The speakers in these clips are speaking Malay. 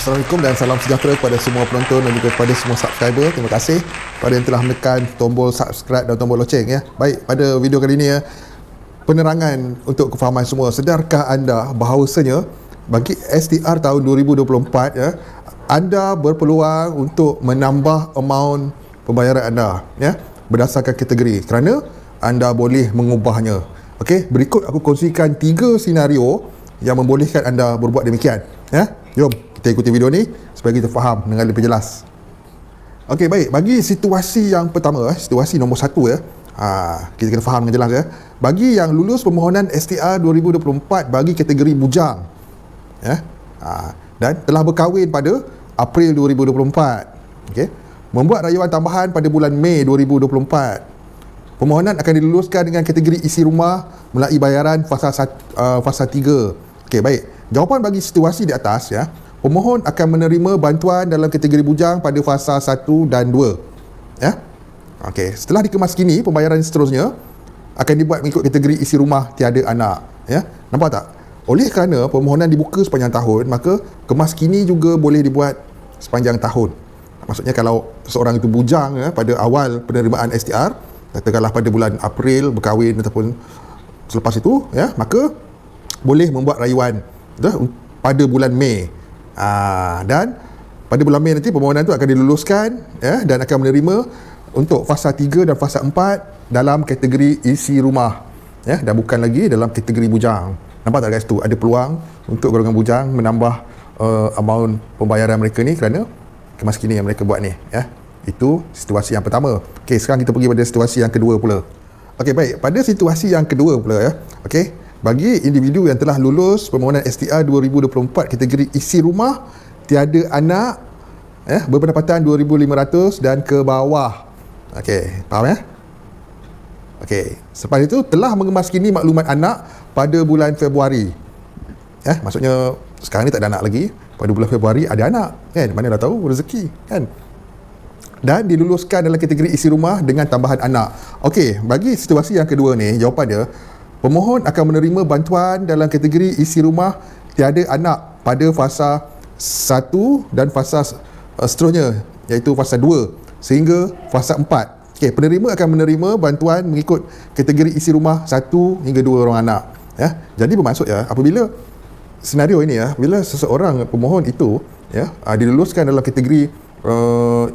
Assalamualaikum dan salam sejahtera kepada semua penonton dan juga kepada semua subscriber. Terima kasih kepada yang telah menekan tombol subscribe dan tombol loceng ya. Baik, pada video kali ini ya, penerangan untuk kefahaman semua. Sedarkah anda bahawasanya bagi STR tahun 2024 ya, anda berpeluang untuk menambah amount pembayaran anda ya berdasarkan kategori, kerana anda boleh mengubahnya. Okey, berikut aku kongsikan 3 senario yang membolehkan anda berbuat demikian ya. Jom kita ikuti video ni supaya kita faham dengan lebih jelas. Okey, baik, bagi situasi yang pertama, situasi nombor 1 ya. Kita kena faham dengan jelas ya. Bagi yang lulus permohonan STR 2024 bagi kategori bujang ya, dan telah berkahwin pada April 2024, okey, membuat rayuan tambahan pada bulan Mei 2024. Permohonan akan diluluskan dengan kategori isi rumah melalui bayaran fasa 3. Okey, baik. Jawapan bagi situasi di atas ya, pemohon akan menerima bantuan dalam kategori bujang pada fasa 1 dan 2 ya. Okey, setelah dikemas kini, pembayaran seterusnya akan dibuat mengikut kategori isi rumah tiada anak ya. Nampak tak? Oleh kerana permohonan dibuka sepanjang tahun, maka kemas kini juga boleh dibuat sepanjang tahun. Maksudnya kalau seseorang itu bujang ya, pada awal penerimaan STR, katakanlah pada bulan April berkahwin ataupun selepas itu ya, maka boleh membuat rayuan pada bulan Mei. Dan pada bulan Mei nanti permohonan itu akan diluluskan ya, dan akan menerima untuk fasa 3 dan fasa 4 dalam kategori isi rumah ya, dan bukan lagi dalam kategori bujang. Nampak tak guys, tu ada peluang untuk golongan bujang menambah amount pembayaran mereka ni kerana kemas kini yang mereka buat ni ya. Itu situasi yang pertama. Okey, sekarang kita pergi pada situasi yang kedua pula. Okey, baik, pada situasi yang kedua pula ya. Okey, bagi individu yang telah lulus permohonan STR 2024 kategori isi rumah tiada anak ya, berpendapatan 2,500 dan ke bawah. Okey, faham ya? Okey, selepas itu telah mengemas kini maklumat anak pada bulan Februari. Ya, maksudnya sekarang ni tak ada anak lagi, pada bulan Februari ada anak kan, mana dah tahu rezeki kan. Dan diluluskan dalam kategori isi rumah dengan tambahan anak. Okey, bagi situasi yang kedua ni, jawapan dia, pemohon akan menerima bantuan dalam kategori isi rumah tiada anak pada fasa 1 dan fasa seterusnya, iaitu fasa 2 sehingga fasa 4. Okey, penerima akan menerima bantuan mengikut kategori isi rumah 1 hingga 2 orang anak ya. Jadi bermaksud ya, apabila senario ini ya, bila seseorang pemohon itu ya diluluskan dalam kategori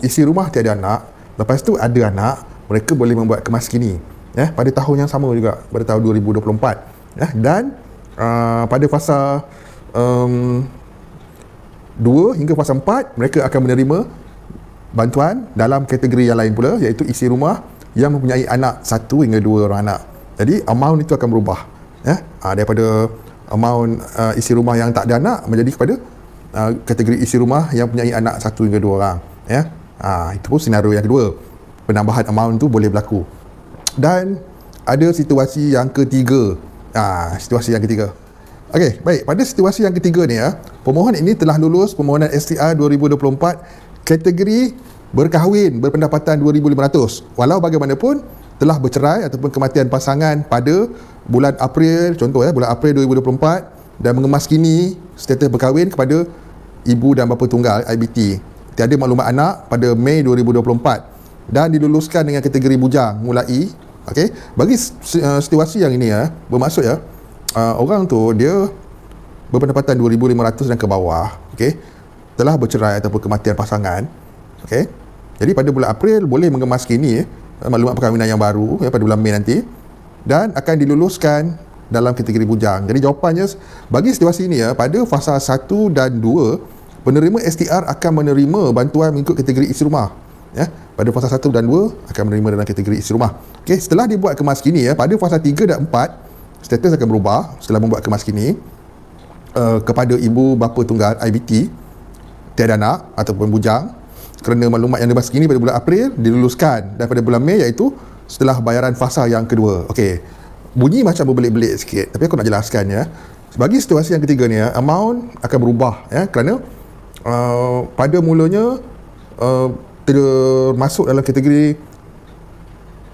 isi rumah tiada anak, lepas tu ada anak, mereka boleh membuat kemas kini ya pada tahun yang sama juga, pada tahun 2024 ya. Dan pada fasa 2 hingga fasa 4 mereka akan menerima bantuan dalam kategori yang lain pula, iaitu isi rumah yang mempunyai anak 1 hingga 2 orang anak. Jadi amount itu akan berubah ya, daripada amount isi rumah yang tak ada anak menjadi kepada kategori isi rumah yang mempunyai anak 1 hingga 2 orang ya. Itu pun senario yang kedua, penambahan amount tu boleh berlaku. Dan ada situasi yang ketiga. Situasi yang ketiga. Okey, baik, pada situasi yang ketiga ni ya, pemohon ini telah lulus permohonan STR 2024 kategori berkahwin berpendapatan 2,500. Walau bagaimanapun telah bercerai ataupun kematian pasangan pada bulan April, contoh ya, bulan April 2024, dan mengemas kini status berkahwin kepada ibu dan bapa tunggal IBT. Tiada maklumat anak pada Mei 2024 dan diluluskan dengan kategori bujang mulai. Okey, bagi situasi yang ini ya, bermaksud ya, orang tu dia berpendapatan 2,500 dan ke bawah, okey, telah bercerai ataupun kematian pasangan. Okey, jadi pada bulan April boleh mengemas kini maklumat perkahwinan yang baru ya, pada bulan Mei nanti, dan akan diluluskan dalam kategori bujang. Jadi jawapannya bagi situasi ini ya, pada fasa 1 dan 2 penerima STR akan menerima bantuan mengikut kategori isi rumah ya. Pada fasa 1 dan 2 akan menerima dalam kategori isi rumah. Okey, setelah dibuat kemas kini ya, pada fasa 3 dan 4 status akan berubah setelah membuat kemas kini kepada ibu bapa tunggal IBT tiada anak ataupun bujang, kerana maklumat yang dibahas kini pada bulan April diluluskan, dan pada bulan Mei iaitu setelah bayaran fasa yang kedua. Okey, bunyi macam berbelit-belit sikit, tapi aku nak jelaskan ya. Bagi situasi yang ketiga ni ya, amount akan berubah ya, kerana pada mulanya termasuk dalam kategori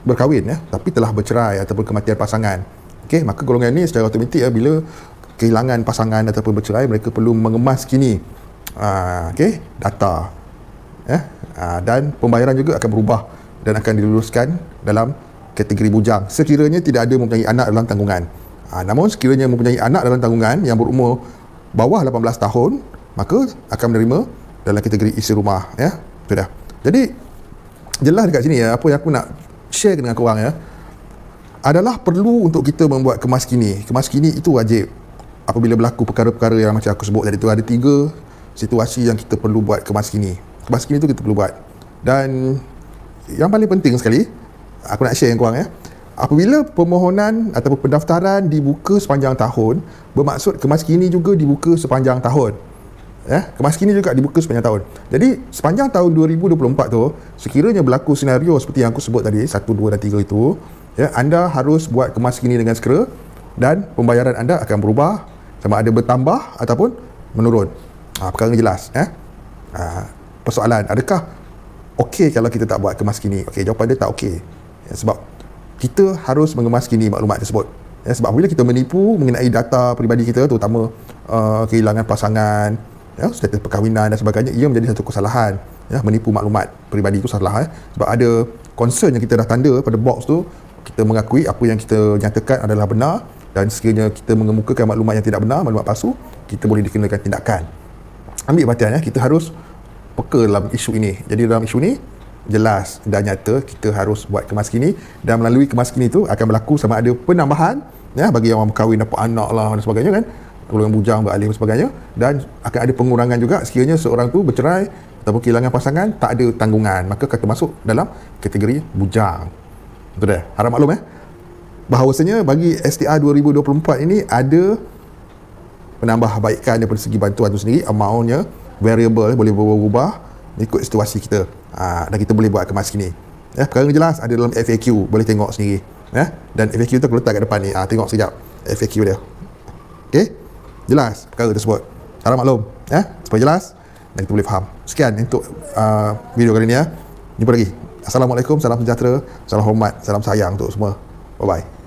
berkahwin ya, tapi telah bercerai ataupun kematian pasangan. Okey, maka golongan ni secara automatik ya, bila kehilangan pasangan ataupun bercerai, mereka perlu mengemas kini data, dan pembayaran juga akan berubah dan akan diluluskan dalam kategori bujang sekiranya tidak ada mempunyai anak dalam tanggungan. Namun sekiranya mempunyai anak dalam tanggungan yang berumur bawah 18 tahun, maka akan menerima dalam kategori isi rumah, ya. Itu dah. Jadi jelas dekat sini, ya, apa yang aku nak share dengan korang, ya, adalah perlu untuk kita membuat kemas kini. Kemas kini itu wajib apabila berlaku perkara-perkara yang macam aku sebut tadi tu. Ada 3 situasi yang kita perlu buat kemas kini. Kemas kini tu kita perlu buat. Dan yang paling penting sekali aku nak share dengan korang, ya, apabila permohonan ataupun pendaftaran dibuka sepanjang tahun, bermaksud kemas kini juga dibuka sepanjang tahun, ya. Kemas kini juga dibuka sepanjang tahun. Jadi sepanjang tahun 2024 tu, sekiranya berlaku senario seperti yang aku sebut tadi, 1, 2 dan 3 itu, ya, anda harus buat kemas kini dengan segera dan pembayaran anda akan berubah, sama ada bertambah ataupun menurun. Perkara jelas, ya. Persoalan, adakah okey kalau kita tak buat kemas kini? Okey, jawapan dia tak okey, ya, sebab kita harus mengemas kini maklumat tersebut, ya, sebab bila kita menipu mengenai data peribadi kita, terutama kehilangan pasangan, ya, status perkahwinan dan sebagainya, ia menjadi satu kesalahan, ya. Menipu maklumat peribadi itu salah, ya, sebab ada concern yang kita dah tanda pada box tu, kita mengakui apa yang kita nyatakan adalah benar, dan sekiranya kita mengemukakan maklumat yang tidak benar, maklumat palsu, kita boleh dikenakan tindakan. Ambil perhatian, ya, kita harus peka dalam isu ini. Jadi dalam isu ini jelas dan nyata kita harus buat kemas kini, dan melalui kemas kini itu akan berlaku sama ada penambahan, ya, bagi yang orang berkahwin dapat anak lah dan sebagainya, kan, golongan bujang beralih dan sebagainya, dan akan ada pengurangan juga sekiranya seorang tu bercerai ataupun kehilangan pasangan, tak ada tanggungan, maka akan termasuk dalam kategori bujang. Betul dah? Harap maklum, bahawasanya bagi STR 2024 ini ada penambahbaikan daripada segi bantuan itu sendiri. Amountnya variable, boleh berubah ikut situasi kita, dan kita boleh buat kemas kini, ya. Perkara jelas ada dalam FAQ, boleh tengok sendiri, ya. Dan FAQ tu aku letak kat depan ni, tengok sekejap FAQ dia. Okey, jelas perkara tersebut. Harap maklum, ya, supaya jelas dan kita boleh faham. Sekian untuk video kali ni, ya. Jumpa lagi. Assalamualaikum, salam sejahtera, salam hormat, salam sayang untuk semua. Bye bye.